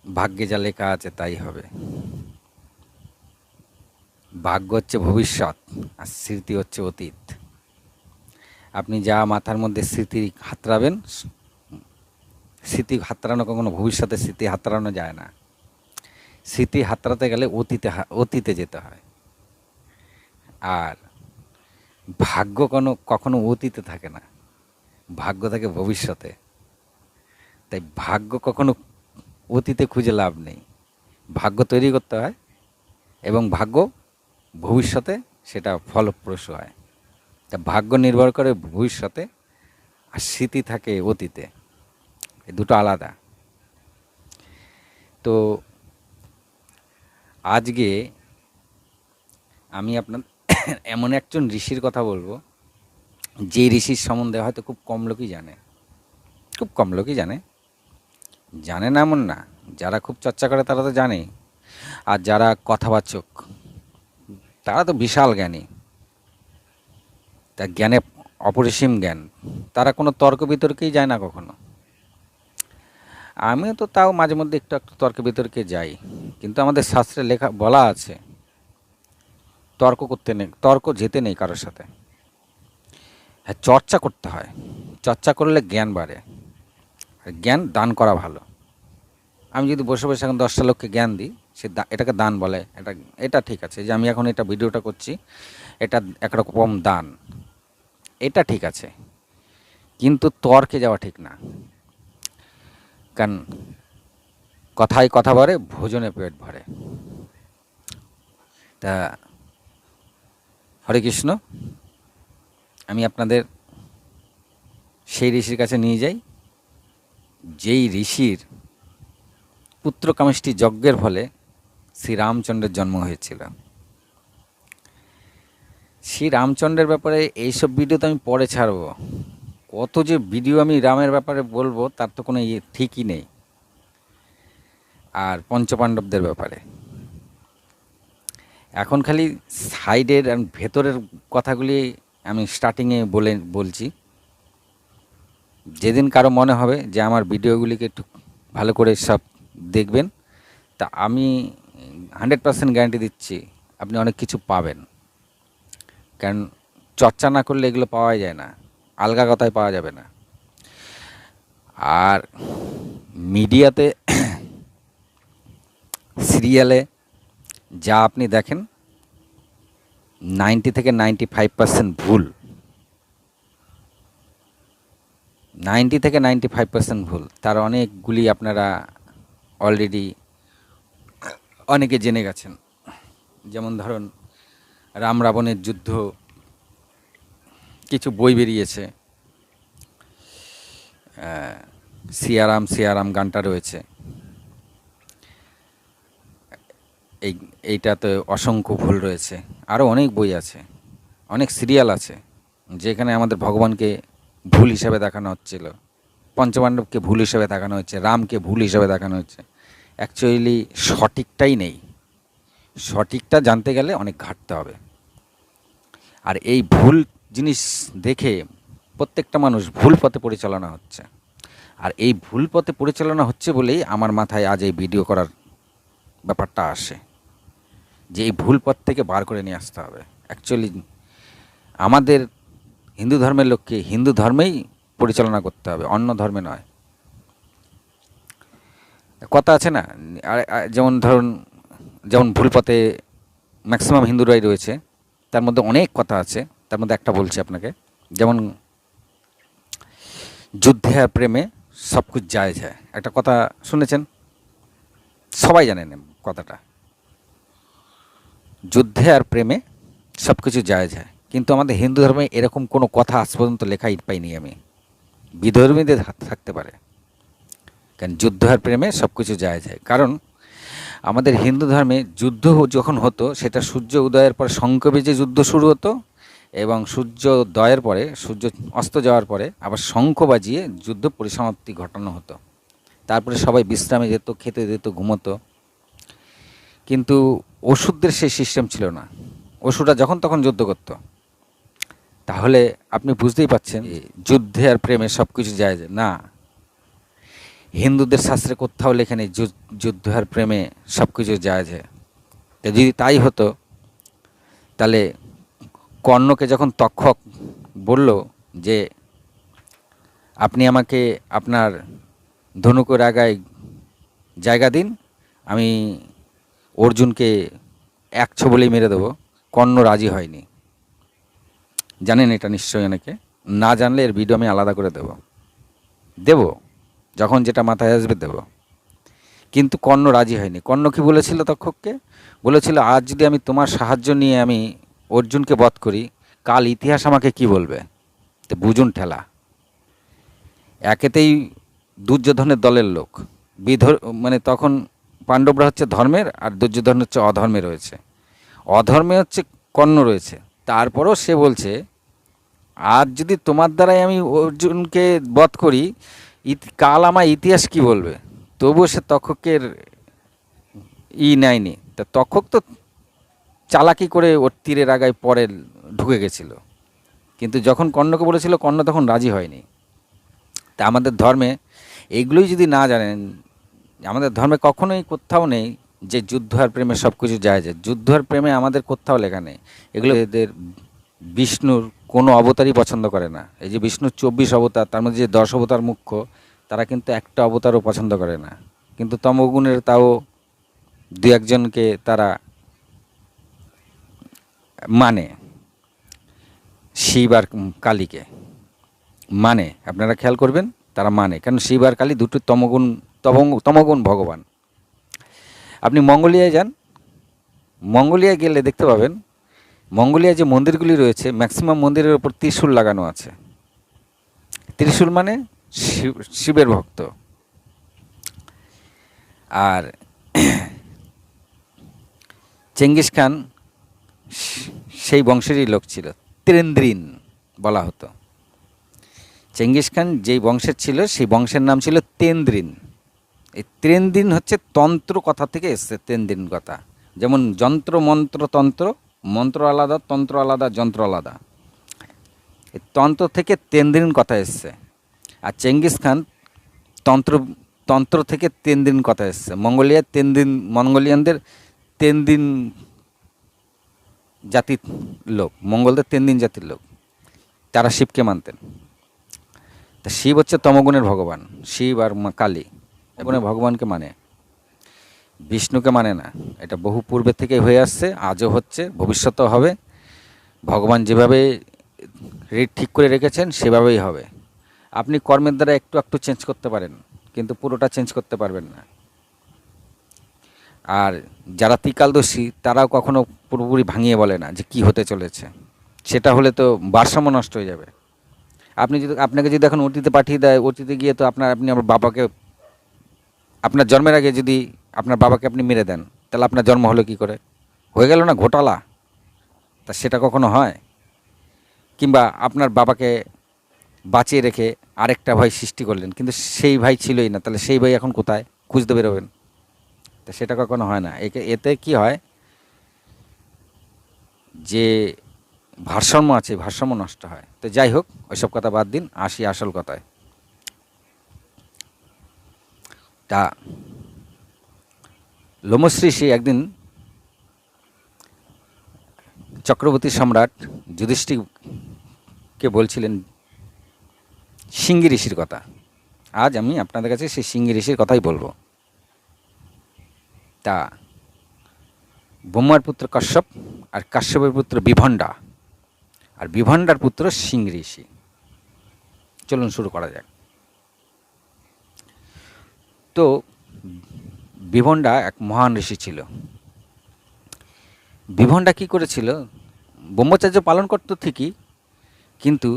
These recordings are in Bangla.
ভাগ্যে যা লেখা আছে তাই হবে। ভাগ্য হচ্ছে ভবিষ্যৎ আর স্মৃতি হচ্ছে অতীত। আপনি যা মাথার মধ্যে স্মৃতি হাতড়াবেন, স্মৃতি হাতড়ানো কখনো ভবিষ্যতের স্মৃতি হাতড়ানো যায় না। স্মৃতি হাতড়াতে গেলে অতীতে যেতে হয়। আর ভাগ্য কখনো অতীতে থাকে না, ভাগ্য থাকে ভবিষ্যতে। তাই ভাগ্য কখনো অতীতে খুঁজে লাভ নেই, ভাগ্য তৈরি করতে হয় এবং ভাগ্য ভবিষ্যতে সেটা ফলপ্রসূ হয়। তা ভাগ্য নির্ভর করে ভবিষ্যতে, আর স্মৃতি থাকে অতীতে। এই দুটো আলাদা। তো আজকে আমি আপনার এমন একজন ঋষির কথা বলবো, যে ঋষির সম্বন্ধে হয়তো খুব কম লোকই জানে। খুব কম লোকই জানে, জানে না এমন না, যারা খুব চর্চা করে তারা তো জানে। আর যারা কথাবাচক তারা তো বিশাল জ্ঞানী, তার জ্ঞানে অপরিসীম জ্ঞান। তারা কোনো তর্ক বিতর্কেই যায় না কখনো। আমিও তো তাও মাঝে মধ্যে একটু একটু তর্ক বিতর্কে যাই, কিন্তু আমাদের শাস্ত্রে লেখা বলা আছে তর্ক করতে নেই, তর্ক যেতে নেই কারোর সাথে। হ্যাঁ, চর্চা করতে হয়, চর্চা করলে জ্ঞান বাড়ে, আর জ্ঞান দান করা ভালো। আমি যদি বসে বসে এখন 10টা লোককে জ্ঞান দিই, এটাকে দান বলে। এটা ঠিক আছে যে আমি এখন এটা ভিডিওটা করছি, এটা একরকম দান, এটা ঠিক আছে। কিন্তু তর্কে যাওয়া ঠিক না, কারণ কথায় কথা ভরে, ভোজনে পেট ভরে। তা হরে কৃষ্ণ, আমি আপনাদের সেই ঋষির কাছে নিয়ে যাই, যেই ঋষির পুত্রকামেষ্টি যজ্ঞের ফলে শ্রীরামচন্দ্রের জন্ম হয়েছিল। শ্রী রামচন্দ্রের ব্যাপারে এইসব ভিডিও তো আমি পরে ছাড়বো। কত যে ভিডিও আমি রামের ব্যাপারে বলবো তার তো কোনো ঠিকই নেই। আর পঞ্চপাণ্ডবদের ব্যাপারে এখন খালি সাইডের আর ভেতরের কথাগুলি আমি স্টার্টিংয়ে বলছি। যেদিন কারো মনে হবে যে আমার ভিডিওগুলিকে একটু ভালো করে সব দেখবেন, তা আমি 100% গ্যারান্টি দিচ্ছি আপনি অনেক কিছু পাবেন। কারণ চর্চা না করলে এগুলো পাওয়া যায় না, আলগা কথায় পাওয়া যাবে না। আর মিডিয়াতে সিরিয়ালে যা আপনি দেখেন 90 থেকে 95% ভুল। 90 থেকে 95% ভুল। তার অনেকগুলি আপনারা অলরেডি অনেকে জেনে গেছেন। যেমন ধরুন রাম রাবণের যুদ্ধ, কিছু বই বেরিয়েছে, সিয়ারাম সিয়ারাম গানটা রয়েছে। এইটাতে অসংখ্য ভুল রয়েছে। আরও অনেক বই আছে, অনেক সিরিয়াল আছে যেখানে আমাদের ভগবানকে ভুল হিসাবে দেখানো হচ্ছিল, পঞ্চপাণ্ডবকে ভুল হিসাবে দেখানো হচ্ছে, রামকে ভুল হিসাবে দেখানো হচ্ছে। অ্যাকচুয়ালি সঠিকটাই নেই। সঠিকটা জানতে গেলে অনেক ঘাঁটতে হবে। আর এই ভুল জিনিস দেখে প্রত্যেকটা মানুষ ভুল পথে পরিচালনা হচ্ছে। আর এই ভুল পথে পরিচালনা হচ্ছে বলেই আমার মাথায় আজ এই ভিডিও করার ব্যাপারটা আসে, যে এই ভুল পথ থেকে বার করে নিয়ে আসতে হবে। অ্যাকচুয়ালি আমাদের হিন্দু ধর্মের লোককে হিন্দু ধর্মেই পরিচালনা করতে হবে, অন্য ধর্মে নয়। কথা আছে না, যেমন ধরুন, যেমন ভুল পথে ম্যাক্সিমাম হিন্দুরাই রয়েছে, তার মধ্যে অনেক কথা আছে, তার মধ্যে একটা বলছি আপনাকে। যেমন যুদ্ধে আর প্রেমে সব কিছু জায়েজ হয়, একটা কথা শুনেছেন, সবাই জানেন কথাটা। যুদ্ধে আর প্রেমে সব কিছু জায়েজ হয়, কিন্তু আমাদের হিন্দু ধর্মে এরকম কোনো কথা আজ পর্যন্ত লেখাই পাইনি আমি। বিধর্মীদের থাকতে পারে, কারণ যুদ্ধ আর প্রেমে সব কিছু জায়েজ হয়। কারণ আমাদের হিন্দু ধর্মে যুদ্ধ যখন হতো সেটা সূর্য উদয়ের পর শঙ্খ বেজে যুদ্ধ শুরু হতো, এবং সূর্যোদয়ের পরে, সূর্য অস্ত যাওয়ার পরে আবার শঙ্খ বাজিয়ে যুদ্ধ পরিসমাপ্তি ঘটানো হতো। তারপরে সবাই বিশ্রামে যেত, খেতে যেত, ঘুমোতো। কিন্তু অসুরদের সেই সিস্টেম ছিল না। অসুররা যখন তখন যুদ্ধ করত। তাহলে আপনি বুঝতেই পারছেন যুদ্ধে আর প্রেমে সব কিছু যায় না। হিন্দুদের শাস্ত্রে কোথাও লেখা নেই যুদ্ধ আর প্রেমে সব কিছু যায়। তা যদি তাই হতো, তাহলে কর্ণকে যখন তক্ষক বলল যে আপনি আমাকে আপনার ধনুকের আগায় জায়গা দিন, আমি অর্জুনকে এক ছোবলেই মেরে দেবো, কর্ণ রাজি হয়নি। জানেন এটা নিশ্চয়ই অনেকে, না জানলে এর ভিডিও আমি আলাদা করে দেব, যখন যেটা মাথায় আসবে দেব। কিন্তু কর্ণ রাজি হয়নি। কর্ণ কি বলেছিল তক্ষককে? বলেছিল, আজ যদি আমি তোমার সাহায্য নিয়ে আমি অর্জুনকে বধ করি, কাল ইতিহাস আমাকে কি বলবে। তো বুঝুন ঠেলা। একেতেই দুর্যোধনের দলের লোক, মানে তখন পাণ্ডবরা হচ্ছে ধর্মের আর দুর্যোধন হচ্ছে অধর্মে রয়েছে। অধর্মে হচ্ছে কর্ণ রয়েছে। তারপরও সে বলছে, আজ যদি তোমার দ্বারাই আমি অর্জুনকে বধ করি, কাল আমার ইতিহাস কি বলবে। তবুও সে তক্ষকের নেয়নি। তা তক্ষক তো চালাকি করে ওর তীরের আগায় পরে ঢুকে গেছিল। কিন্তু যখন কর্ণকে বলেছিল, কর্ণ তখন রাজি হয়নি। তা আমাদের ধর্মে এইগুলোই যদি না জানেন, আমাদের ধর্মে কখনোই কোথাও নেই যে যুদ্ধ আর প্রেমে সব কিছু যায়। যুদ্ধ আর প্রেমে আমাদের কোথাও লেখা নেই। এগুলো এদের বিষ্ণুর কোনো অবতারই পছন্দ করে না। এই যে বিষ্ণুর 24 অবতার, তার মধ্যে যে 10 অবতার মুখ্য, তারা কিন্তু একটা অবতারও পছন্দ করে না। কিন্তু তমগুণের তাও দু একজনকে তারা মানে, শিব আর কালীকে মানে। আপনারা খেয়াল করবেন, তারা মানে, কারণ শিব আর কালী দুটো তমগুণ ভগবান। আপনি মঙ্গোলিয়ায় যান, মঙ্গোলিয়ায় গেলে দেখতে পাবেন, মঙ্গোলিয়ায় যে মন্দিরগুলি রয়েছে, ম্যাক্সিমাম মন্দিরের ওপর ত্রিশূল লাগানো আছে। ত্রিশূল মানে শিবের ভক্ত। আর চেঙ্গিস খান সেই বংশেরই লোক ছিল, তেন্দ্রিন বলা হতো। চেঙ্গিস খান যেই বংশের ছিল, সেই বংশের নাম ছিল তেন্দ্রিন। এই তেন্দ্রিন হচ্ছে তন্ত্র কথা থেকে এসছে, তেন্দ্রিন কথা। যেমন যন্ত্র, মন্ত্র, তন্ত্র, মন্ত্র আলাদা, তন্ত্র আলাদা, যন্ত্র আলাদা। এই তন্ত্র থেকে তেন্দ্রিন কথা এসছে। আর চেঙ্গিস খান তন্ত্র থেকে তেন্দ্রিন কথা এসছে। মঙ্গোলিয়ানদের তেন্দিন জাতির লোক, মঙ্গলদের তেন্দিন জাতির লোক, তারা শিবকে মানতেন। তা শিব হচ্ছে তমগুণের ভগবান। শিব আর কালী গুণের ভগবানকে মানে, বিষ্ণুকে মানে না। এটা বহু পূর্বে থেকেই হয়ে আসছে, আজও হচ্ছে, ভবিষ্যতেও হবে। ভগবান যেভাবে রেট ঠিক করে রেখেছেন সেভাবেই হবে। আপনি কর্মের দ্বারা একটু একটু চেঞ্জ করতে পারেন, কিন্তু পুরোটা চেঞ্জ করতে পারবেন না। আর যারা ত্রিকালদর্শী, তারাও কখনো পুরোপুরি ভাঙিয়ে বলে না যে কি হতে চলেছে। সেটা হলে তো ভারসাম্য নষ্ট হয়ে যাবে। আপনাকে যদি এখন অতীতে পাঠিয়ে দেয়, অতীতে গিয়ে তো আপনি আমার বাবাকে, আপনার জন্মের আগে যদি আপনার বাবাকে আপনি মেরে দেন, তাহলে আপনার জন্ম হলো কি করে? হয়ে গেল না ঘোটালা? তা সেটা কখনো হয়? কিংবা আপনার বাবাকে বাঁচিয়ে রেখে আরেকটা ভাই সৃষ্টি করলেন, কিন্তু সেই ভাই ছিলই না, তাহলে সেই ভাই এখন কোথায়? খুঁজতে বেরোবেন। তা সেটা কখনো হয় না। এতে কি হয়, যে ভারসাম্য আছে, ভারসাম্য নষ্ট হয়। তো যাই হোক, ওইসব কথা বাদ দিন, আসি আসল কথায়। তা লোমশ্রী ঋষি একদিন চক্রবর্তী সম্রাট যুধিষ্ঠিরকে বলছিলেন সিঙ্গি ঋষির কথা। আজ আমি আপনাদের কাছে সেই সিঙ্গি ঋষির কথাই বলবো। তা ব্রহ্মার পুত্র কাশ্যপ, আর কাশ্যপের পুত্র বিভণ্ডা, আর বিভণ্ডার পুত্র সিঙ্গি ঋষি। চলুন শুরু করা যাক। তো বিভণ্ডা এক মহান ঋষি ছিল। বিভণ্ডা কি করেছিল, ব্রহ্মচর্য পালন করত ঠিকই, কিন্তু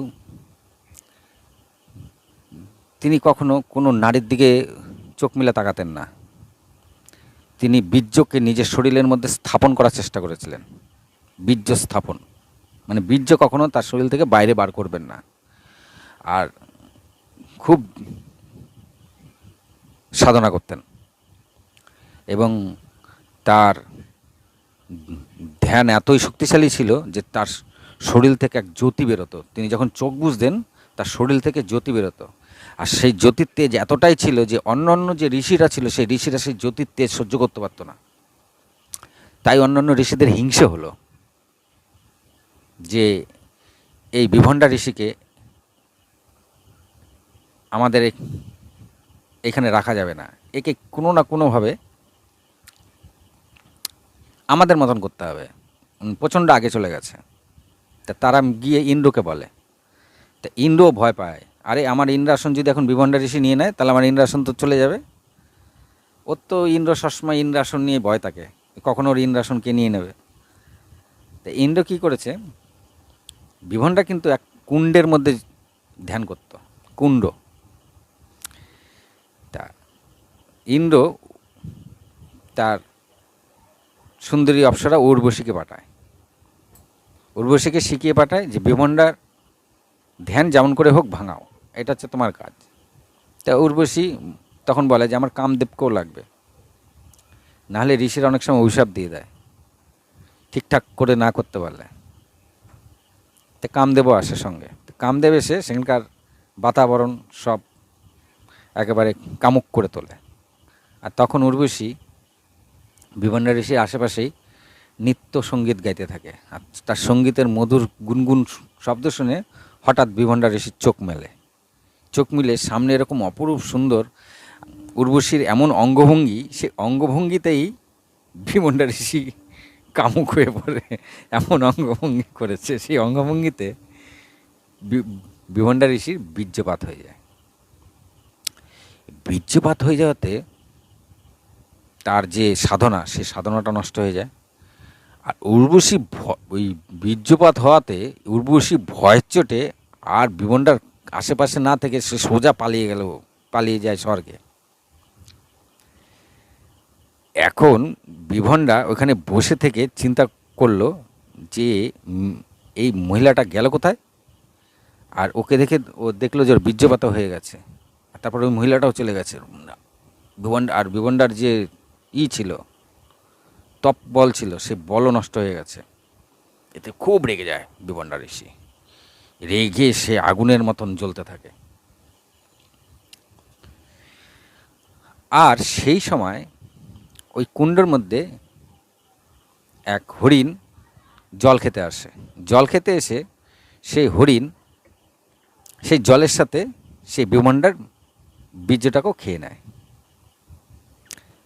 তিনি কখনো কোনো নারীর দিকে চোখ মেলে তাকাতেন না। তিনি বীর্যকে নিজের শরীরের মধ্যে স্থাপন করার চেষ্টা করেছিলেন। বীর্য স্থাপন মানে বীর্য কখনো তার শরীর থেকে বাইরে বার করবেন না। আর খুব সাধনা করতেন, এবং তার ধ্যান এতই শক্তিশালী ছিল যে তার শরীর থেকে এক জ্যোতি বেরোতো। তিনি যখন চোখ বুঝতেন, তার শরীর থেকে জ্যোতি বেরোতো। আর সেই জ্যোতির তেজ এতটাই ছিল যে অন্য অন্য যে ঋষিরা ছিল সেই ঋষিরা সেই জ্যোতির তেজ সহ্য করতে পারতো না। তাই অন্যান্য ঋষিদের হিংসে হলো যে এই বিভণ্ডা ঋষিকে আমাদের এখানে রাখা যাবে না, একে কোনো না কোনোভাবে আমাদের মতন করতে হবে। প্রচণ্ড আগে চলে গেছে। তা তারা গিয়ে ইন্দ্রকে বলে। তা ইন্দ্রও ভয় পায়, আরে আমার ইন্দ্রাসন যদি এখন বিভণ্ডা ঋষি নিয়ে নেয় তাহলে আমার ইন্দ্রাসন তো চলে যাবে। ওর তো ইন্দ্র সবসময় ইন্দ্রাসন নিয়ে ভয় থাকে, কখনো ওর ইন্দ্রাসনকে নিয়ে নেবে। তা ইন্দ্র কী করেছে, বিভণ্ডা কিন্তু এক কুণ্ডের মধ্যে ধ্যান করত, কুণ্ড। তা ইন্দ্র তার সুন্দরী অপ্সরা উর্বশীকে পাঠায়, উর্বশীকে শিখিয়ে পাঠায় যে বিভণ্ডার ধ্যান যেমন করে হোক ভাঙাও, এটা হচ্ছে তোমার কাজ। তা উর্বশী তখন বলে যে আমার কামদেবকেও লাগবে, নাহলে ঋষিরা অনেক সময় অভিশাপ দিয়ে দেয় ঠিকঠাক করে না করতে পারলে। তা কামদেবও আসে সঙ্গে। কামদেব এসে সেখানকার বাতাবরণ সব একেবারে কামুক করে তোলে। আর তখন উর্বশী বিভণ্ডা ঋষির আশেপাশেই নিত্য সঙ্গীত গাইতে থাকে। আর তার সঙ্গীতের মধুর গুনগুন শব্দ শুনে হঠাৎ বিভণ্ডা ঋষির চোখ মেলে। চোখ মিলে সামনে এরকম অপরূপ সুন্দর উর্বশীর এমন অঙ্গভঙ্গি, সে অঙ্গভঙ্গিতেই বিভণ্ডা ঋষি কামুক হয়ে পড়ে। এমন অঙ্গভঙ্গি করেছে, সেই অঙ্গভঙ্গিতে বিভণ্ডা ঋষির বীর্যপাত হয়ে যায়। বীর্যপাত হয়ে যাওয়াতে তার যে সাধনা, সেই সাধনাটা নষ্ট হয়ে যায়। আর উর্বশী ওই বীর্যপাত হওয়াতে উর্বশী ভয়ের চোটে আর বিভণ্ডার আশেপাশে না থেকে সে সোজা পালিয়ে যায় স্বর্গে। এখন বিভণ্ডা ওখানে বসে থেকে চিন্তা করলো যে এই মহিলাটা গেল কোথায়। আর ওকে দেখে ও দেখলো যে ওর বীর্যপাত হয়ে গেছে। আর তারপর ওই মহিলাটাও চলে গেছে। বিভণ্ডার যে ছিল, তপ বল ছিল, সে বলও নষ্ট হয়ে গেছে। এতে খুব রেগে যায় বিভণ্ডা ঋষি। রেগে সে আগুনের মতন জ্বলতে থাকে। আর সেই সময় ওই কুণ্ডের মধ্যে এক হরিণ জল খেতে আসে। জল খেতে এসে সেই হরিণ সেই জলের সাথে সেই বিভণ্ডার বীর্যটাকেও খেয়ে নেয়।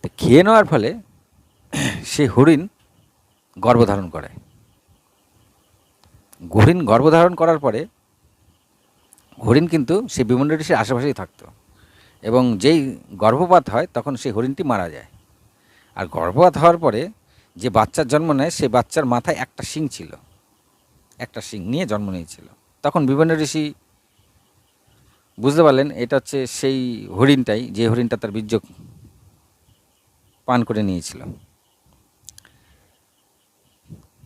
তো খেয়ে নেওয়ার ফলে সেই হরিণ গর্ভধারণ করে। হরিণ গর্ভধারণ করার পরে হরিণ কিন্তু সেই বিভণ্ডা ঋষির আশেপাশেই থাকতো, এবং যেই গর্ভপাত হয় তখন সেই হরিণটি মারা যায়। আর গর্ভপাত হওয়ার পরে যে বাচ্চার জন্ম নেয়, সেই বাচ্চার মাথায় একটা শিং ছিল, একটা শিং নিয়ে জন্ম নিয়েছিল। তখন বিভণ্ডা ঋষি বুঝতে পারলেন এটা হচ্ছে সেই হরিণটাই, যে হরিণটা তার বীর্য পান করে নিয়েছিল।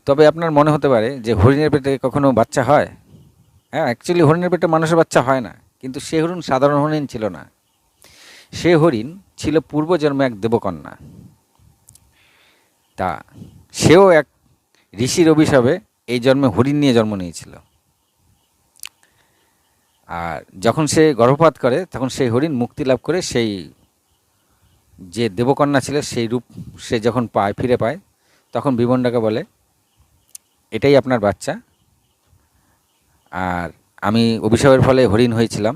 তবে আপনার মনে হতে পারে যে হরিণের পেটে কখনো বাচ্চা হয়? হ্যাঁ, অ্যাকচুয়ালি হরিণের পেটে মানুষের বাচ্চা হয় না, কিন্তু সে হরিণ সাধারণ হরিণ ছিল না। সে হরিণ ছিল পূর্বজন্মে এক দেবকন্যা। তা সেও এক ঋষির অভিশাপে এই জন্মে হরিণ নিয়ে জন্ম নিয়েছিল। আর যখন সে গর্ভপাত করে তখন সেই হরিণ মুক্তি লাভ করে সেই যে দেবকন্যা ছিল সেই রূপ সে যখন ফিরে পায়, তখন বিভণ্ডাকে বলে এটাই আপনার বাচ্চা, আর আমি অভিশাপের ফলে হরিণ হয়েছিলাম,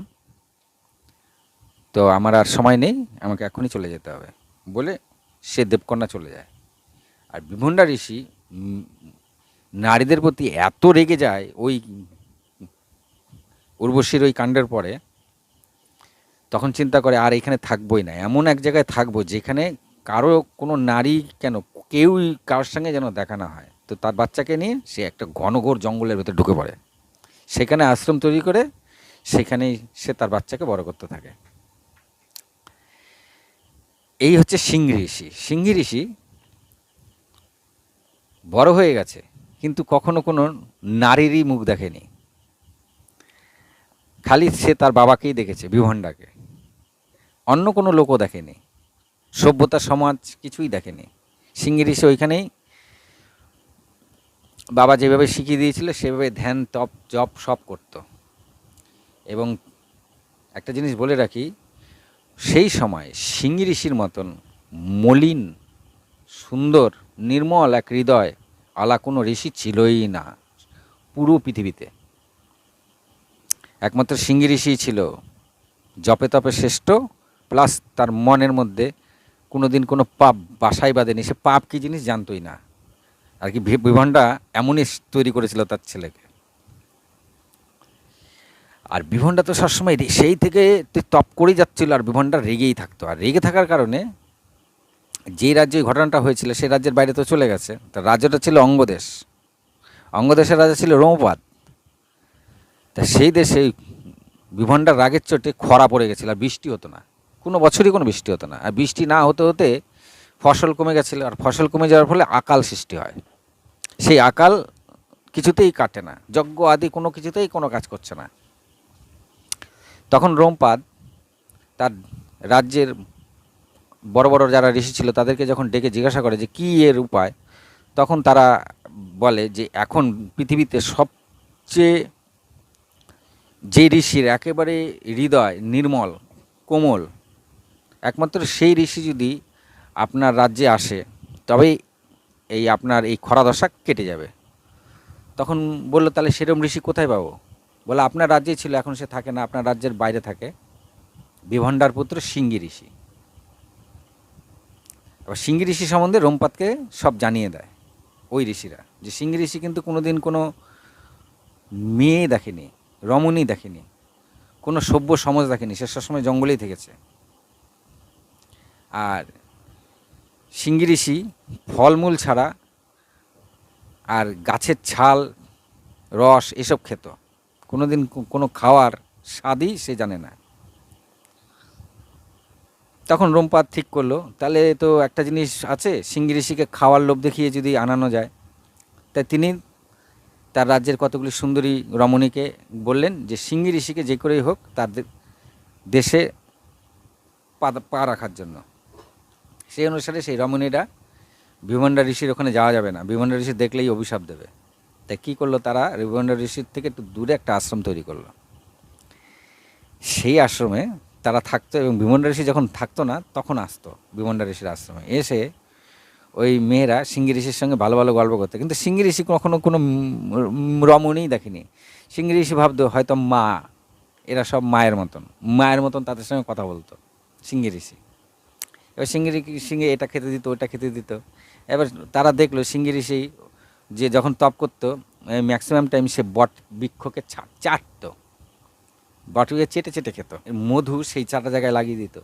তো আমার আর সময় নেই, আমাকে এখনই চলে যেতে হবে বলে সে দেবকন্যা চলে যায়। আর বিভণ্ডা ঋষি নারীদের প্রতি এত রেগে যায় ওই উর্বশীর ওই কাণ্ডের পরে, তখন চিন্তা করে আর এখানে থাকবোই না, এমন এক জায়গায় থাকবো যেখানে কারো কোনো নারী কেউই কারোর সঙ্গে যেন দেখা না হয়। তো তার বাচ্চাকে নিয়ে সে একটা ঘনঘোর জঙ্গলের ভেতরে ঢুকে পড়ে, সেখানে আশ্রম তৈরি করে সেখানেই সে তার বাচ্চাকে বড় করতে থাকে। এই হচ্ছে সিংহী ঋষি। সিংহী ঋষি বড় হয়ে গেছে, কিন্তু কখনো কোনো নারীরই মুখ দেখেনি, খালি সে তার বাবাকেই দেখেছে, বিভণ্ডাকে। অন্য কোনো লোকও দেখেনি, সভ্যতা সমাজ কিছুই দেখেনি। সিংহী ঋষি ওইখানেই বাবা যেভাবে শিখিয়ে দিয়েছিল সেভাবে ধ্যান তপ জপ সব করত, এবং একটা জিনিস বলে রাখি, সেই সময় সিংহ ঋষির মতন মলিন, সুন্দর, নির্মল এক হৃদয় আলা কোনো ঋষি ছিলই না পুরো পৃথিবীতে। একমাত্র সিংহ ঋষি ছিল জপে তপে শ্রেষ্ঠ, প্লাস তার মনের মধ্যে কোনোদিন কোনো পাপ বাসায় বাঁধেনি। সে পাপ কী জিনিস জানতই না আর কি। বিভণ্ডা এমনই তৈরি করেছিল তার ছেলেকে। আর বিভণ্ডা তো সবসময় সেই থেকে তপ করেই যাচ্ছিল, আর বিভণ্ডা রেগেই থাকতো। আর রেগে থাকার কারণে যেই রাজ্যে ঘটনাটা হয়েছিল সেই রাজ্যের বাইরে তো চলে গেছে। তার রাজ্যটা ছিল অঙ্গদেশ, অঙ্গদেশের রাজা ছিল রোমপাদ। তা সেই দেশে বিভণ্ডার রাগের চোটে খরা পড়ে গেছিল, আর বৃষ্টি হতো না, কোনো বছরই কোনো বৃষ্টি হতো না। আর বৃষ্টি না হতে হতে ফসল কমে গেছিলো, আর ফসল কমে যাওয়ার ফলে আকাল সৃষ্টি হয়। সেই আকাল কিছুতেই কাটে না, যজ্ঞ আদি কোনো কিছুতেই কোনো কাজ করছে না। তখন রোমপাদ তার রাজ্যের বড় বড় যারা ঋষি ছিল তাদেরকে যখন ডেকে জিজ্ঞাসা করে যে কী এর উপায়, তখন তারা বলে যে এখন পৃথিবীতে সবচেয়ে যে ঋষির একেবারে হৃদয় নির্মল কোমল, একমাত্র সেই ঋষি যদি আপনার রাজ্যে আসে তবেই এই আপনার এই খরাদশা কেটে যাবে। তখন বললো তাহলে সেরম ঋষি কোথায় পাবো? বলে আপনার রাজ্যেই ছিল, এখন সে থাকে না, আপনার রাজ্যের বাইরে থাকে, বিভণ্ডার পুত্র সিংহ ঋষি। এবার সিংহ ঋষি সম্বন্ধে রোমপাদকে সব জানিয়ে দেয় ওই ঋষিরা, যে সিংহ ঋষি কিন্তু কোনোদিন কোনো মেয়ে দেখেনি, রমণী দেখেনি, কোনো সভ্য সমাজ দেখেনি, সে সবসময় জঙ্গলেই থেকেছে। আর সিংহ ঋষি ফলমূল ছাড়া আর গাছের ছাল, রস এসব খেত, কোনোদিন কোনো খাওয়ার স্বাদই সে জানে না। তখন রোমপাদ ঠিক করলো তাহলে তো একটা জিনিস আছে, সিংহ ঋষিকে খাওয়ার লোভ দেখিয়ে যদি আনানো যায়। তাই তিনি তার রাজ্যের কতগুলি সুন্দরী রমণীকে বললেন যে সিংহ ঋষিকে যে করেই হোক তার দেশে পা রাখার জন্য। সেই অনুসারে সেই রমণীরা বিভণ্ডা ঋষির ওখানে যাওয়া যাবে না, বিভণ্ডা ঋষি দেখলেই অভিশাপ দেবে। তাই কী করলো তারা, বিভণ্ডা ঋষির থেকে একটু দূরে একটা আশ্রম তৈরি করলো। সেই আশ্রমে তারা থাকতো, এবং বিভণ্ডা ঋষি যখন থাকতো না তখন আসতো বিভণ্ডা ঋষির আশ্রমে, এসে ওই মেয়েরা সিংহ ঋষির সঙ্গে ভালো ভালো গল্প করতো। কিন্তু সিংহ ঋষি কখনো কোনো রমণীই দেখেনি। সিংহ ঋষি ভাবতো হয়তো মা, এরা সব মায়ের মতন তাদের সঙ্গে কথা বলতো সিংহ ঋষি। এবার সিংহে এটা খেতে দিত, ওটা খেতে দিত। এবার তারা দেখলো সিংহ ঋষি যে যখন তপ করতো ম্যাক্সিমাম টাইম সে বট বৃক্ষকে চাটত, বটকে চেটে চেটে খেত, মধু সেই চাটা জায়গায় লাগিয়ে দিত।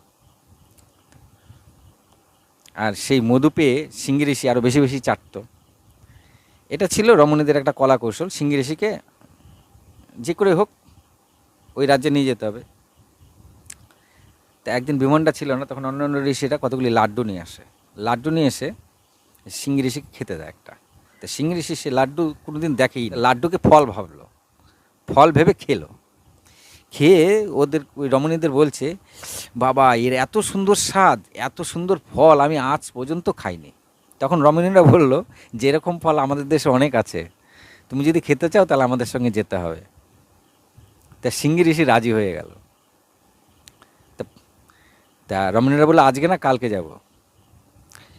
আর সেই মধু পেয়ে সিংহ ঋষি আরও বেশি বেশি চাটত। এটা ছিল রমণীদের একটা কলা কৌশল, সিংহ ঋষিকে যে করে হোক ওই রাজ্যে নিয়ে যেতে হবে। তা একদিন বিভণ্ডা ছিল না, তখন অন্য ঋষিরা কতগুলি লাড্ডু নিয়ে আসে, লাড্ডু নিয়ে এসে সিংহ ঋষিকে খেতে দেয় একটা। তা সিংহ ঋষি সে লাড্ডু কোনোদিন দেখেই না, লাড্ডুকে ফল ভাবলো, ফল ভেবে খেলো। খেয়ে ওদের ওই রমণীদের বলছে বাবা এর এত সুন্দর স্বাদ, এত সুন্দর ফল আমি আজ পর্যন্ত খাইনি। তখন রমণীরা বলল যে এরকম ফল আমাদের দেশে অনেক আছে, তুমি যদি খেতে চাও তাহলে আমাদের সঙ্গে যেতে হবে। তা সিংহ ঋষি রাজি হয়ে গেল। তা রমণীরা বললো আজকে না কালকে যাব।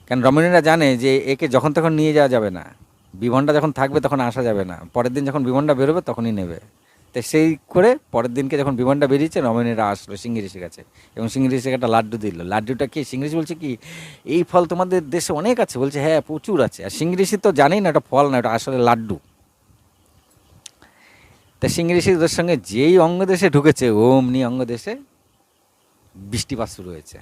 কারণ রমণীরা জানে যে একে যখন তখন নিয়ে যাওয়া যাবে না, বিভণ্ডা যখন থাকবে তখন আসা যাবে না, পরের দিন যখন বিভণ্ডা বেরোবে তখনই নেবে। তাই সেই করে পরের দিনকে যখন বিভণ্ডা বেরিয়েছে রমণীরা আসলো সিংহ ঋষির কাছে, এবং সিংহ ঋষিকে একটা লাড্ডু দিল। লাড্ডুটা কি সিংহ ঋষি বলছে কি এই ফল তোমাদের দেশে অনেক আছে? বলছে হ্যাঁ প্রচুর আছে। আর সিংহ ঋষি তো জানেই না এটা ফল না, এটা আসলে লাড্ডু। তা সিংহ ঋষি ওদের সঙ্গে যেই অঙ্গদেশে ঢুকেছে অমনি অঙ্গদেশে বৃষ্টিপাত শুরু হয়েছে।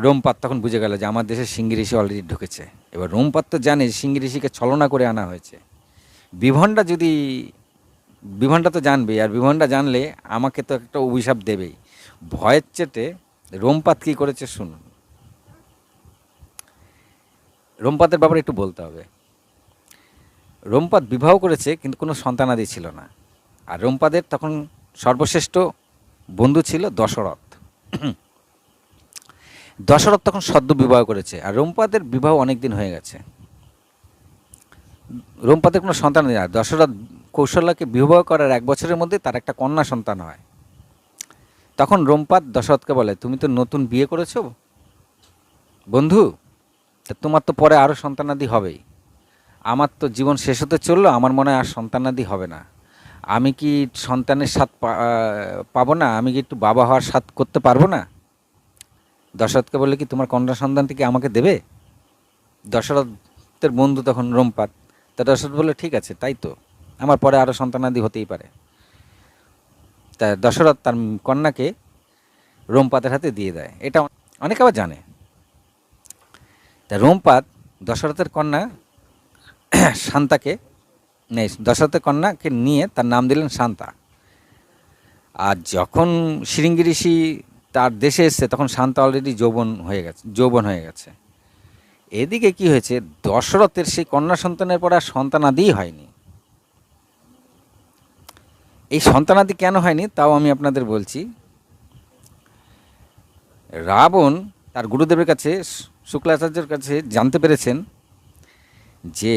রোমপাদ তখন বুঝে গেল যে আমার দেশে সিংহ ঋষি অলরেডি ঢুকেছে। এবার রোমপাদ তো জানে সিংহ ঋষিকে ছলনা করে আনা হয়েছে। বিভণ্ডা তো জানবে, আর বিভণ্ডা জানলে আমাকে তো একটা অভিশাপ দেবেই। ভয়ের চেটে রোমপাদ কী করেছে শুনুন। রোমপাদের ব্যাপারে একটু বলতে হবে। রোমপাদ বিবাহ করেছে কিন্তু কোনো সন্তানাদি ছিল না। আর রোমপাদের তখন সর্বশ্রেষ্ঠ বন্ধু ছিল দশরথ। দশরথ তখন সদ্য বিবাহ করেছে, আর রোমপাদের বিবাহ অনেক দিন হয়ে গেছে। রোমপাদের কোনো সন্তান নেই। আর দশরথ কৌশল্যাকে বিবাহ করার 1 বছরের মধ্যে তার একটা কন্যা সন্তান হয়। তখন রোমপাদ দশরথকে বলে, তুমি তো নতুন বিয়ে করেছো বন্ধু, তা তোমার তো পরে আরও সন্তানাদি হবেই। আমার তো জীবন শেষ হতে চললো, আমার মনে হয় আর সন্তানাদি হবে না। আমি কি সন্তানের স্বাদ পাবো না? আমি কি একটু বাবা হওয়ার স্বাদ করতে পারবো না? দশরথকে বলে, কি তোমার কন্যা সন্তানটি কি আমাকে দেবে? দশরথের বন্ধু তখন রোমপাদ। তা দশরথ বলল, ঠিক আছে, তাই তো, আমার পরে আরও সন্তানাদি হতেই পারে। তা দশরথ তার কন্যাকে রোমপাদের হাতে দিয়ে দেয়। এটা অনেকে আবার জানে। তা রোমপাদ দশরথের কন্যা শান্তাকে দশরথের কন্যাকে নিয়ে তার নাম দিলেন শান্তা। আর যখন শৃঙ্গি ঋষি তার দেশে এসছে তখন শান্তা অলরেডি যৌবন হয়ে গেছে। এদিকে কি হয়েছে, দশরথের সেই কন্যা সন্তানের পর আর সন্তানাদিই হয়নি। এই সন্তানাদি কেন হয়নি তাও আমি আপনাদের বলছি। রাবণ তার গুরুদেবের কাছে, শুক্রাচার্যের কাছে জানতে পেরেছেন যে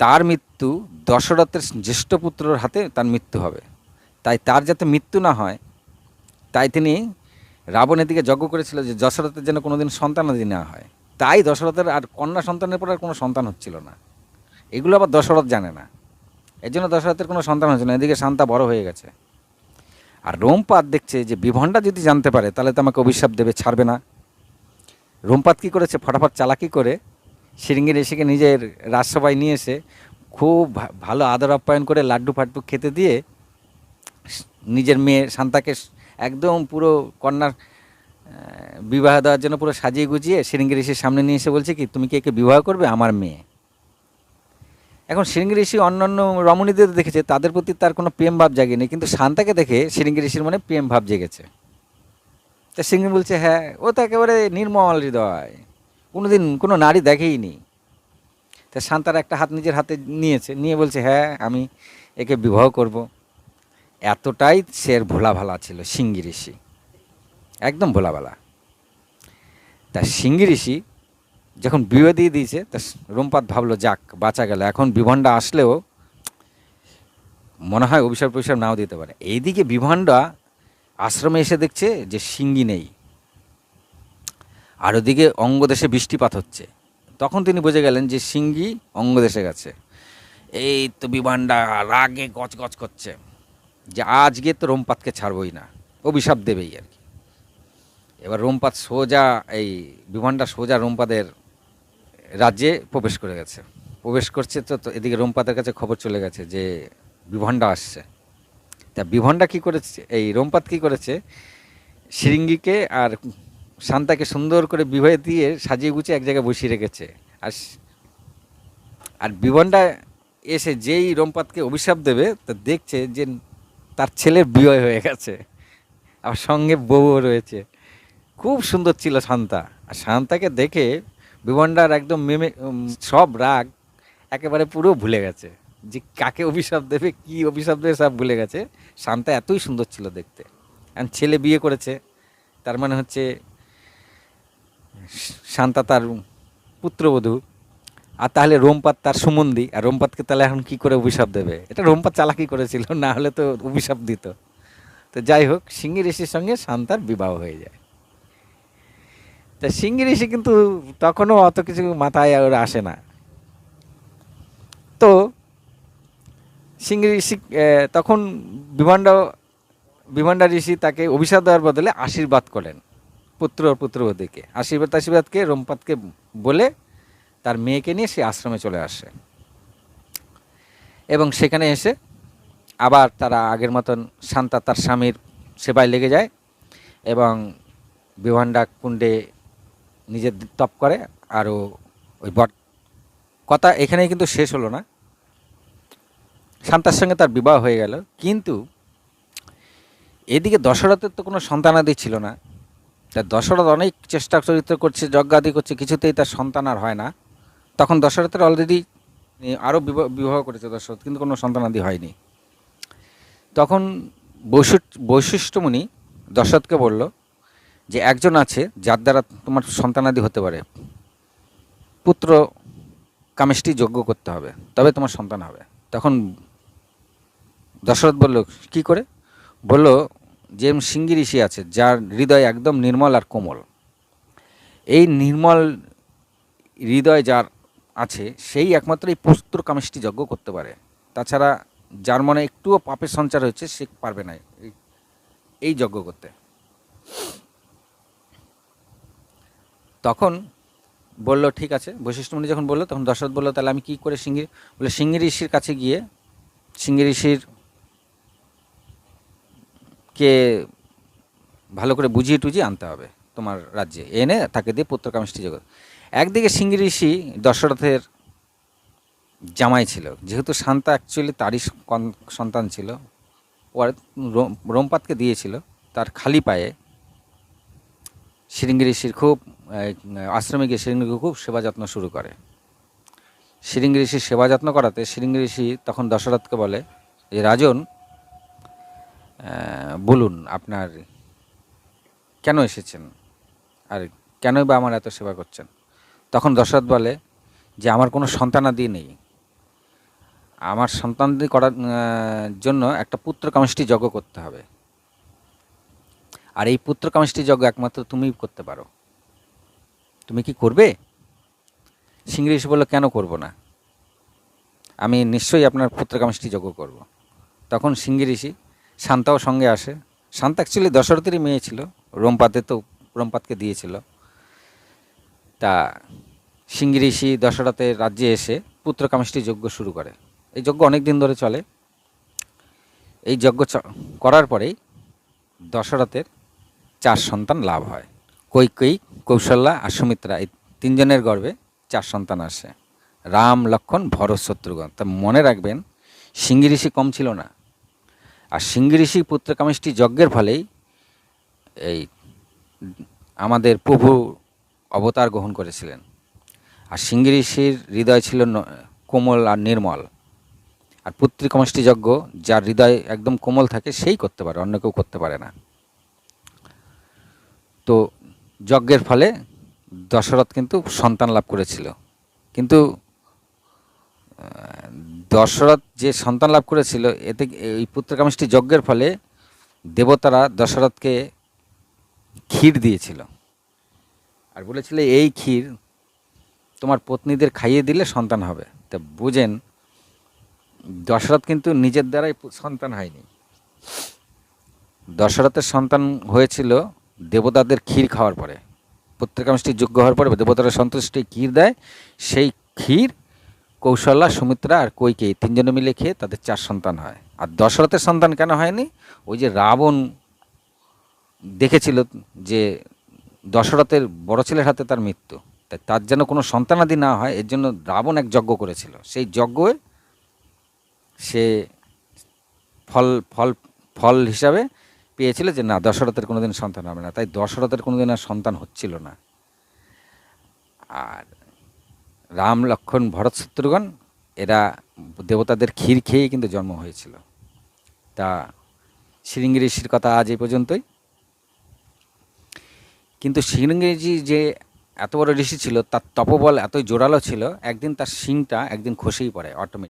তার মৃত্যু দশরথের জ্যেষ্ঠ পুত্রর হাতে তার মৃত্যু হবে। তাই তার যাতে মৃত্যু না হয়, তাই তিনি রাবণের দিকে যজ্ঞ করেছিল যে দশরথের যেন কোনোদিন সন্তানাদি না হয়। তাই দশরথের আর কন্যা সন্তানের পর আর কোনো সন্তান হচ্ছিল না। এগুলো আবার দশরথ জানে না, এই জন্য দশরথের কোনো সন্তান হচ্ছে না। এদিকে শান্তা বড় হয়ে গেছে। আর রোমপাদ দেখছে যে বিভণ্ডা যদি জানতে পারে তাহলে তো আমাকে অভিশাপ দেবে, ছাড়বে না। রোমপাদ কী করেছে, ফটাফট চালাকি করে শৃঙ্গি ঋষিকে নিজের রাজসভায় নিয়ে এসে খুব ভালো আদর আপ্যায়ন করে লাড্ডু ফাড্ডু খেতে দিয়ে নিজের মেয়ে শান্তাকে একদম পুরো কন্যার বিবাহ দেওয়ার জন্য পুরো সাজিয়ে গুজিয়ে শৃঙ্গি ঋষির সামনে নিয়ে এসে বলছে, কি তুমি কি একে বিবাহ করবে, আমার মেয়ে। এখন শৃঙ্গি ঋষি অন্যান্য রমণীদের দেখেছে, তাদের প্রতি তার কোনো প্রেম ভাব জাগেনি, কিন্তু শান্তাকে দেখে শৃঙ্গি ঋষির মনে প্রেম ভাব জেগেছে। তা শৃঙ্গি বলছে, হ্যাঁ, ও তো একেবারে নির্মল হৃদয়, কোনোদিন কোনো নারী দেখেইনি। তা শান্তার একটা হাত নিজের হাতে নিয়েছে, নিয়ে বলছে, হ্যাঁ, আমি একে বিবাহ করব। এতটাই সে ভোলা ভালা ছিল শৃঙ্গি ঋষি, একদম ভোলা ভালা। তা শৃঙ্গি ঋষি যখন বিয়ে দিয়ে দিয়েছে, তা রোমপাদ ভাবলো, যাক, বাঁচা গেল। এখন বিভণ্ডা আসলেও মনে হয় অভিশাপ নাও দিতে পারে। এইদিকে বিভণ্ডা আশ্রমে এসে দেখছে যে শৃঙ্গি নেই, আর ওদিকে অঙ্গদেশে বৃষ্টিপাত হচ্ছে। তখন তিনি বুঝে গেলেন যে শৃঙ্গি অঙ্গদেশে গেছে। এই তো বিভণ্ডা রাগে গজগজ করছে যে আজকে তো রোমপাদকে ছাড়বই না, অভিশাপ দেবেই আর কি। এবার রোমপাদ সোজা, এই বিভণ্ডা সোজা রোমপাদের রাজ্যে প্রবেশ করে গেছে। প্রবেশ করছে তো এদিকে রোমপাদের কাছে খবর চলে গেছে যে বিভণ্ডা আসছে। তা বিভণ্ডা কী করেছে, এই রোমপাদ কী করেছে, শৃঙ্গিকে আর শান্তাকে সুন্দর করে বিবাহ দিয়ে সাজিয়ে গুছিয়ে এক জায়গায় বসিয়ে রেখেছে। আর বিভণ্ডা এসে যেই রোমপাদকে অভিশাপ দেবে, তা দেখছে যে তার ছেলের বিয়ে হয়ে গেছে, আবার সঙ্গে বউও রয়েছে। খুব সুন্দর ছিল শান্তা। আর শান্তাকে দেখে বিভণ্ডার একদম সব রাগ একেবারে পুরো ভুলে গেছে, যে কাকে অভিশাপ দেবে, কি অভিশাপ দেবে, সব ভুলে গেছে। শান্তা এতই সুন্দর ছিল দেখতে। আর ছেলে বিয়ে করেছে, তার মানে হচ্ছে শান্তা তার পুত্রবধূ। আর তাহলে রোমপাদ তার সুমন্দি, আর রোমপাদকে তাহলে এখন কী করে অভিশাপ দেবে? এটা রোমপাদ চালাকি করেছিল, না হলে তো অভিশাপ দিত। তো যাই হোক, শৃঙ্গি ঋষির সঙ্গে শান্তার বিবাহ হয়ে যায়। তা শৃঙ্গি ঋষি কিন্তু তখনও অত কিছু মাথায় আর আসে না। তো শৃঙ্গি ঋষি তখন বিভণ্ডা ঋষি তাকে অভিশাপ দেওয়ার বদলে আশীর্বাদ করেন পুত্রবধূকে। আশীর্বাদকে রোমপাদকে বলে তার মেয়েকে নিয়ে সে আশ্রমে চলে আসে, এবং সেখানে এসে আবার তারা আগের মতন শান্তা তার স্বামীর সেবায় লেগে যায়, এবং বিভণ্ডা কুণ্ডে নিজের তপ করে। আরও ওই কথা এখানেই কিন্তু শেষ হলো না। শান্তার সঙ্গে তার বিবাহ হয়ে গেল, কিন্তু এদিকে দশরথের তো কোনো সন্তানাদি ছিল না। তা দশরথ অনেক চেষ্টা চরিত্র করছে, যজ্ঞাদি করছে, কিছুতেই তার সন্তান আর হয় না। তখন দশরথের অলরেডি আরও বিবাহ করেছে দশরথ, কিন্তু কোনো সন্তানাদি হয়নি। তখন বৈশিষ্ট্যমুনি দশরথকে বলল যে একজন আছে যার দ্বারা তোমার সন্তানাদি হতে পারে, পুত্র কামেষ্টি যজ্ঞ করতে হবে, তবে তোমার সন্তান হবে। তখন দশরথ বলল, কি করে? বলল, যে সিংহী ঋষি আছে, যার হৃদয় একদম নির্মল আর কোমল, এই নির্মল হৃদয় যার আছে, সেই একমাত্র এই পুত্র কামেষ্টি যজ্ঞ করতে পারে। তাছাড়া যার মনে একটুও পাপের সঞ্চার হয়েছে, সে পারবে না এই যজ্ঞ করতে। তখন বলল, ঠিক আছে। বশিষ্ঠ মুনি যখন বললো, তখন দশরথ বলল, তাহলে আমি কি করে সিংহী? বলে, সিংহী ঋষির কাছে গিয়ে সিংহী ঋষির কে ভালো করে বুঝিয়ে টুজিয়ে আনতে হবে তোমার রাজ্যে, এনে তাকে দিয়ে পুত্র কামেষ্টি জগৎ। একদিকে সিংহী ঋষি দশরথের জামাই ছিল, যেহেতু শান্তা অ্যাকচুয়ালি তারই সন্তান ছিল, পরে রোমপাতকে দিয়েছিল। তার খালি পায়ে শৃঙ্গি ঋষির খুব আশ্রমে গিয়ে শৃঙ্গি খুব সেবা যত্ন শুরু করে। শৃঙ্গি ঋষির সেবা যত্ন করাতে শৃঙ্গি ঋষি তখন দশরথকে বলে যে, রাজন, বলুন আপনার কেন এসেছেন, আর কেনই বা আমার এত সেবা করছেন? তখন দশরথ বলে যে, আমার কোনো সন্তানাদি নেই, আমার সন্তানাদি করার জন্য একটা পুত্র কামেষ্টি যজ্ঞ করতে হবে, আর এই পুত্র কামেষ্টি যজ্ঞ একমাত্র তুমিই করতে পারো। তুমি কি করবে? সিংহী ঋষি বলল, কেন করব না, আমি নিশ্চয়ই আপনার পুত্র কামেষ্টি যজ্ঞ করব। তখন সিংহী ঋষি, শান্তাও সঙ্গে আসে। শান্তা অ্যাকচুয়ালি দশরথেরই মেয়ে ছিল, রোমপাতকে দিয়েছিল। তা সিংহী ঋষি দশরথের রাজ্যে এসে পুত্র কামেষ্টি যজ্ঞ শুরু করে। এই যজ্ঞ অনেক দিন ধরে চলে। এই যজ্ঞ করার পরেই দশরথের 4 সন্তান লাভ হয়। কৈকেয়ী, কৌশল্যা আর সুমিত্রা, এই 3 জনের গর্ভে 4 সন্তান আসে, রাম, লক্ষ্মণ, ভরত, শত্রুঘ্ন। তা মনে রাখবেন, সিংহী ঋষি কম ছিল না। আর সিংহী ঋষি পুত্র কামেষ্টি যজ্ঞের ফলেই এই আমাদের প্রভু অবতার গ্রহণ করেছিলেন। আর সিংহী ঋষির হৃদয় ছিল কোমল আর নির্মল। আর পুত্র কামেষ্টি যজ্ঞ যার হৃদয় একদম কোমল থাকে, সেই করতে পারে, অন্য কেউ করতে পারে না। তো যজ্ঞের ফলে দশরথ কিন্তু সন্তান লাভ করেছিল। কিন্তু দশরথ যে সন্তান লাভ করেছিল, এতে এই পুত্র কামেষ্টি যজ্ঞের ফলে দেবতারা দশরথকে ক্ষীর দিয়েছিল, আর বলেছিল, এই ক্ষীর তোমার পত্নীদের খাইয়ে দিলে সন্তান হবে। তা বুঝেন, দশরথ কিন্তু নিজের দ্বারাই সন্তান হয়নি, দশরথের সন্তান হয়েছিল দেবতাদের ক্ষীর খাওয়ার পরে। পুত্র কামেষ্টি যজ্ঞ হওয়ার পরে দেবতারা সন্তুষ্টি ক্ষীর দেয়, সেই ক্ষীর কৌশল্যা, সুমিত্রা আর কৈকেয়ী 3 জনে মিলে খেয়ে তাদের 4 সন্তান হয়। আর দশরথের সন্তান কেন হয়নি? ওই যে রাবণ দেখেছিল যে দশরথের বড় ছেলের হাতে তার মৃত্যু, তাই তার যেন কোনো সন্তানাদি না হয়, এর জন্য রাবণ এক যজ্ঞ করেছিল। সেই যজ্ঞে সে ফল ফল ফল হিসাবে পেয়েছিল যে না, দশরথের কোনোদিন সন্তান হবে না, তাই দশরথের কোনোদিন আর সন্তান হচ্ছিল না। আর রাম, লক্ষ্মণ, ভরত, শত্রুঘ্ন এরা দেবতাদের ক্ষীর খেয়েই কিন্তু জন্ম হয়েছিল। তা শৃঙ্গি ঋষির কথা আজ এই পর্যন্তই। কিন্তু শৃঙ্গি ঋষি যে এত বড় ঋষি ছিল, তার তপবল এতই জোরালো ছিল, একদিন তার শিংটা একদিন খসেই পড়ে অটোমেটিক।